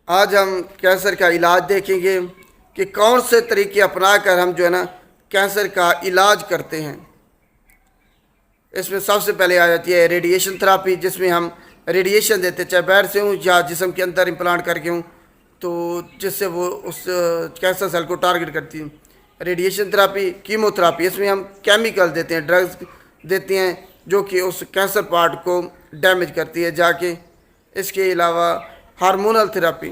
آج ہم کینسر کا علاج دیکھیں گے کہ کون سے طریقے اپنا کر ہم جو ہے نا کینسر کا علاج کرتے ہیں۔ اس میں سب سے پہلے آ جاتی ہے ریڈیشن تھراپی، جس میں ہم ریڈیشن دیتے ہیں، چاہے باہر سے ہوں یا جسم کے اندر امپلانٹ کر کے ہوں، تو جس سے وہ اس کینسر سیل کو ٹارگٹ کرتی ہیں۔ ریڈیشن تھراپی، کیمو تھراپی، اس میں ہم کیمیکل دیتے ہیں، ڈرگز دیتے ہیں جو کہ اس کینسر پارٹ کو ڈیمیج کرتی ہے جا کے۔ اس کے علاوہ ہارمونل تھراپی،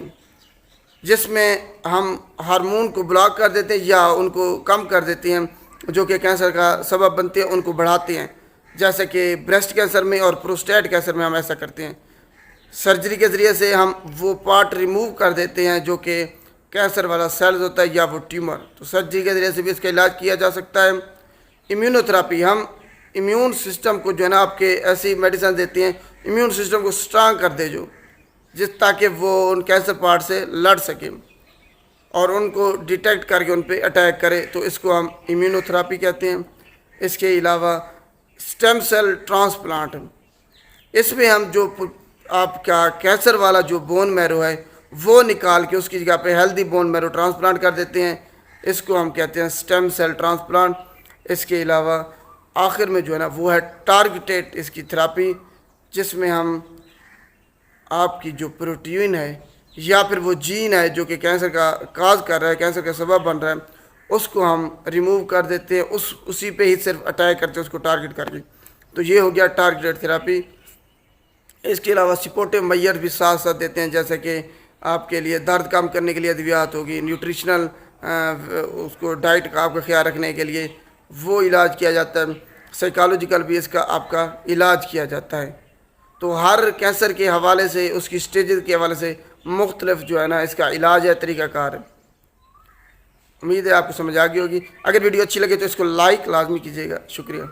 جس میں ہم ہارمون کو بلاک کر دیتے ہیں یا ان کو کم کر دیتے ہیں جو کہ کینسر کا سبب بنتے ہیں، ان کو بڑھاتے ہیں، جیسے کہ بریسٹ کینسر میں اور پروسٹیٹ کینسر میں ہم ایسا کرتے ہیں۔ سرجری کے ذریعے سے ہم وہ پارٹ ریموو کر دیتے ہیں جو کہ کینسر والا سیلز ہوتا ہے یا وہ ٹیومر، تو سرجری کے ذریعے سے بھی اس کا علاج کیا جا سکتا ہے۔ امیونو تھراپی، ہم امیون سسٹم کو جو ہے نا آپ کے ایسی میڈیسن دیتے ہیں امیون سسٹم کو سٹرانگ کر دے، جو تاکہ وہ ان کینسر پارٹ سے لڑ سکیں اور ان کو ڈیٹیکٹ کر کے ان پہ اٹیک کرے، تو اس کو ہم امیونو تھراپی کہتے ہیں۔ اس کے علاوہ سٹیم سیل ٹرانسپلانٹ، اس میں ہم جو آپ کا کینسر والا جو بون میرو ہے وہ نکال کے اس کی جگہ پہ ہیلدی بون میرو ٹرانسپلانٹ کر دیتے ہیں، اس کو ہم کہتے ہیں سٹیم سیل ٹرانسپلانٹ۔ اس کے علاوہ آخر میں جو ہے نا وہ ہے ٹارگیٹیڈ اس کی تھراپی، جس میں ہم آپ کی جو پروٹین ہے یا پھر وہ جین ہے جو کہ کینسر کا کاز کر رہا ہے، کینسر کا سبب بن رہا ہے، اس کو ہم ریموو کر دیتے ہیں، اسی پہ ہی صرف اٹیک کرتے ہیں، اس کو ٹارگٹ کر کے۔ تو یہ ہو گیا ٹارگیٹڈ تھراپی۔ اس کے علاوہ سپورٹو میئر بھی ساتھ ساتھ دیتے ہیں، جیسے کہ آپ کے لیے درد کم کرنے کے لیے ادویات ہوگی، نیوٹریشنل اس کو ڈائٹ کا آپ کا خیال رکھنے کے لیے وہ علاج کیا جاتا ہے، سائیکالوجیکل بھی اس کا آپ کا علاج کیا جاتا ہے۔ تو ہر کینسر کے حوالے سے، اس کی سٹیجز کے حوالے سے مختلف جو ہے نا اس کا علاج ہے، طریقہ کار ہے۔ امید ہے آپ کو سمجھ آ گئی ہوگی۔ اگر ویڈیو اچھی لگے تو اس کو لائک لازمی کیجیے گا۔ شکریہ۔